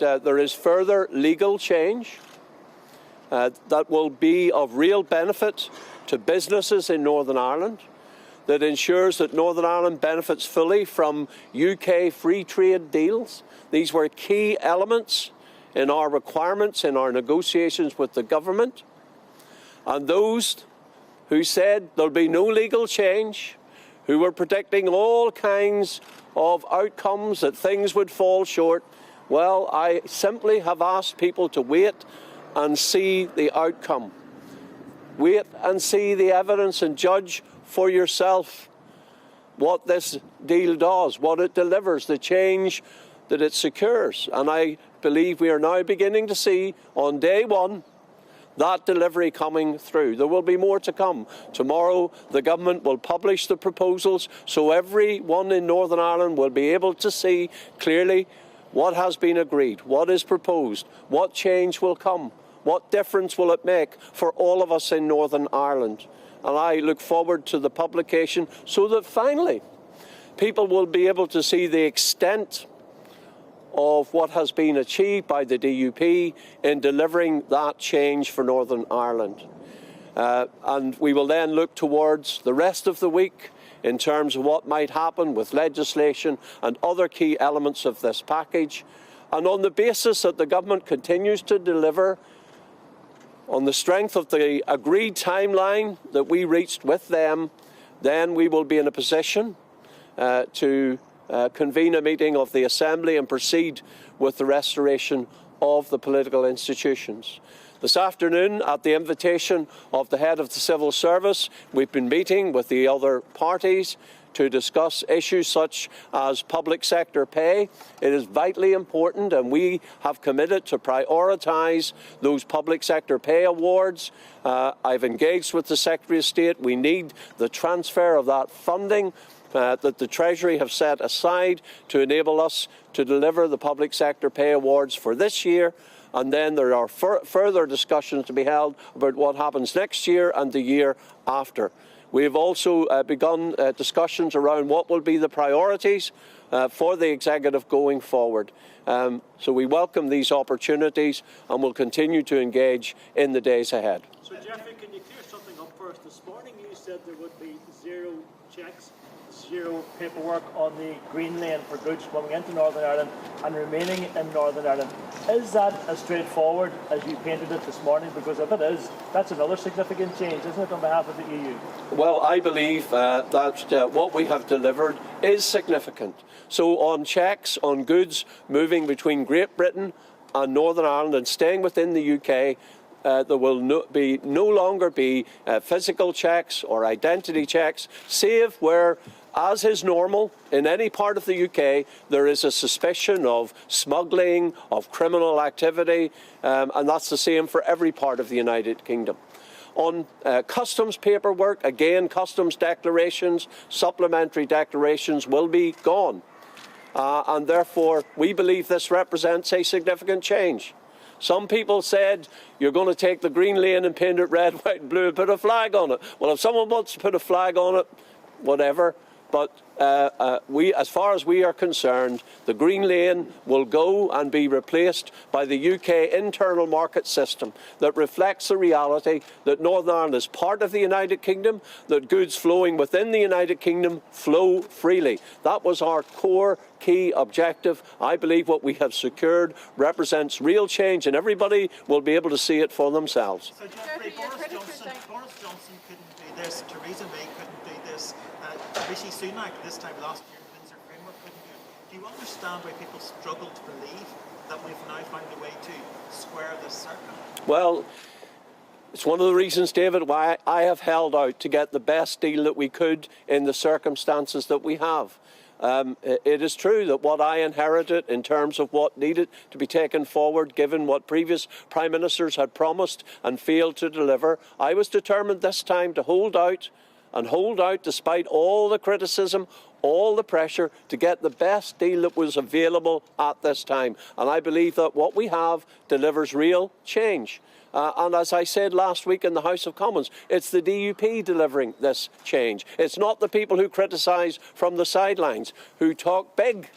there is further legal change that will be of real benefit to businesses in Northern Ireland, that ensures that Northern Ireland benefits fully from UK free trade deals. These were key elements in our requirements in our negotiations with the government. And those who said there'll be no legal change, who were predicting all kinds of outcomes, that things would fall short, well, I simply have asked people to wait and see the outcome. Wait and see the evidence and judge for yourself what this deal does, what it delivers, the change that it secures. And I believe we are now beginning to see on day one that delivery coming through. There will be more to come. Tomorrow the government will publish the proposals so everyone in Northern Ireland will be able to see clearly what has been agreed, what is proposed, what change will come, what difference will it make for all of us in Northern Ireland. And I look forward to the publication so that finally people will be able to see the extent of what has been achieved by the DUP in delivering that change for Northern Ireland. And we will then look towards the rest of the week in terms of what might happen with legislation and other key elements of this package. And on the basis that the government continues to deliver on the strength of the agreed timeline that we reached with them, then we will be in a position to convene a meeting of the Assembly and proceed with the restoration of the political institutions. This afternoon, at the invitation of the head of the civil service, we've been meeting with the other parties to discuss issues such as public sector pay. It is vitally important, and we have committed to prioritise those public sector pay awards. I've engaged with the Secretary of State. We need the transfer of that funding that the Treasury have set aside to enable us to deliver the public sector pay awards for this year. And then there are further discussions to be held about what happens next year and the year after. We have also begun discussions around what will be the priorities for the executive going forward. So we welcome these opportunities and will continue to engage in the days ahead. So Jeffrey, can you clear something up first? This morning you said there would be zero checks, zero paperwork on the green lane for goods coming into Northern Ireland and remaining in Northern Ireland. Is that as straightforward as you painted it this morning? Because if it is, that's another significant change, isn't it, on behalf of the EU? Well, I believe that what we have delivered is significant. So on checks on goods moving between Great Britain and Northern Ireland and staying within the UK, there will no longer be physical checks or identity checks, save where, as is normal in any part of the UK, there is a suspicion of smuggling, of criminal activity, and that's the same for every part of the United Kingdom. On customs paperwork, again, customs declarations, supplementary declarations will be gone. And therefore, we believe this represents a significant change. Some people said, you're going to take the green lane and paint it red, white and blue and put a flag on it. Well, if someone wants to put a flag on it, whatever. But as far as we are concerned, the green lane will go and be replaced by the UK internal market system that reflects the reality that Northern Ireland is part of the United Kingdom, that goods flowing within the United Kingdom flow freely. That was our core key objective. I believe what we have secured represents real change, and everybody will be able to see it for themselves. So Jeffrey, Boris Johnson couldn't do this, Theresa May couldn't do this, Rishi Sunak this time last year in the Windsor Framework couldn't do it. Do you understand why people struggle to believe that we've now found a way to square this circle? Well, it's one of the reasons, David, why I have held out to get the best deal that we could in the circumstances that we have. It is true that what I inherited in terms of what needed to be taken forward, given what previous Prime Ministers had promised and failed to deliver, I was determined this time to hold out despite all the criticism, all the pressure, to get the best deal that was available at this time. And I believe that what we have delivers real change. And as I said last week in the House of Commons, it's the DUP delivering this change. It's not the people who criticise from the sidelines, who talk big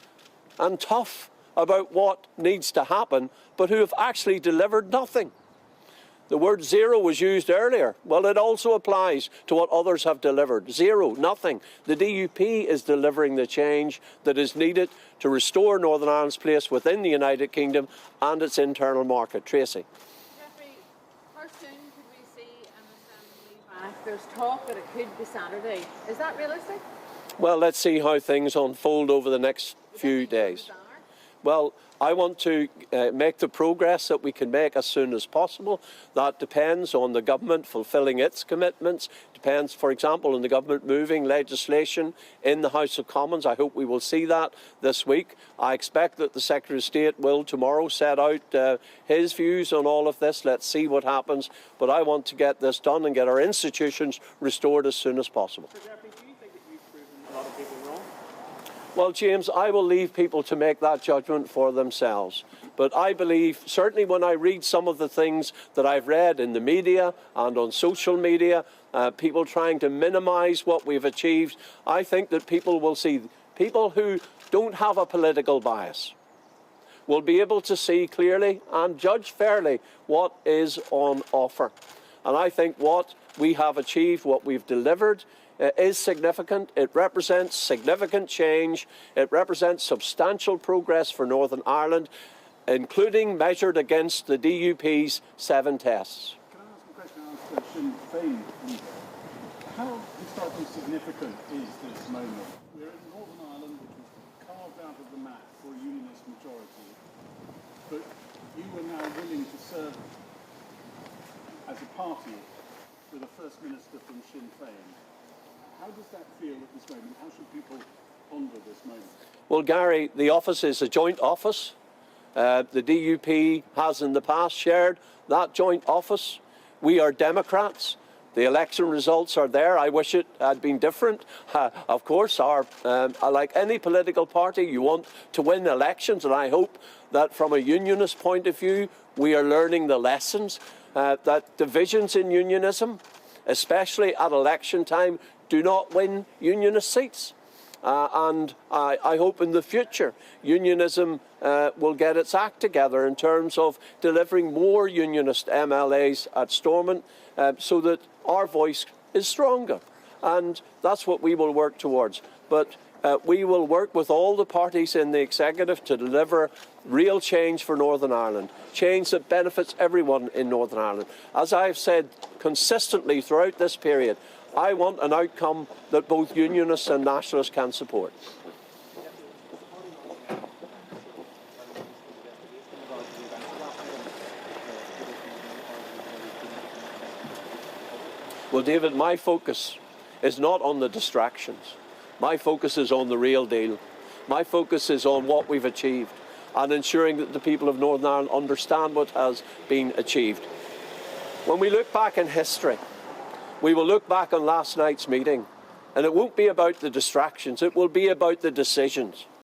and tough about what needs to happen, but who have actually delivered nothing. The word zero was used earlier. Well, it also applies to what others have delivered. Zero, nothing. The DUP is delivering the change that is needed to restore Northern Ireland's place within the United Kingdom and its internal market. Tracy. Jeffrey, how soon could we see an assembly back? There's talk that it could be Saturday. Is that realistic? Well, let's see how things unfold over the next few days. Well, I want to make the progress that we can make as soon as possible. That depends on the government fulfilling its commitments. Depends, for example, on the government moving legislation in the House of Commons. I hope we will see that this week. I expect that the Secretary of State will tomorrow set out his views on all of this. Let's see what happens. But I want to get this done and get our institutions restored as soon as possible. So, Jeffrey, do you think that you've proven a lot of people wrong? Well, James, I will leave people to make that judgment for themselves. But I believe, certainly when I read some of the things that I've read in the media and on social media, people trying to minimise what we've achieved, I think that people will see, people who don't have a political bias will be able to see clearly and judge fairly what is on offer. And I think what we have achieved, what we've delivered, is significant. It represents significant change. It represents substantial progress for Northern Ireland, including measured against the DUP's 7 tests. Can I ask a question of Sinn Féin? How historically significant is this moment? We're in Northern Ireland, which was carved out of the map for a unionist majority, but you are now willing to serve as a party with a First Minister from Sinn Féin. How does that feel at this moment? How should people ponder this moment? Well, Gary, the office is a joint office. The DUP has in the past shared that joint office. We are Democrats. The election results are there. I wish it had been different. Of course, like any political party, you want to win elections, and I hope that from a unionist point of view, we are learning the lessons that divisions in unionism, especially at election time, do not win unionist seats. And I hope in the future unionism will get its act together in terms of delivering more unionist MLAs at Stormont so that our voice is stronger. And that's what we will work towards. But we will work with all the parties in the executive to deliver real change for Northern Ireland, change that benefits everyone in Northern Ireland. As I've said consistently throughout this period, I want an outcome that both unionists and nationalists can support. Well, David, my focus is not on the distractions. My focus is on the real deal. My focus is on what we've achieved and ensuring that the people of Northern Ireland understand what has been achieved. When we look back in history, we will look back on last night's meeting, and it won't be about the distractions, it will be about the decisions.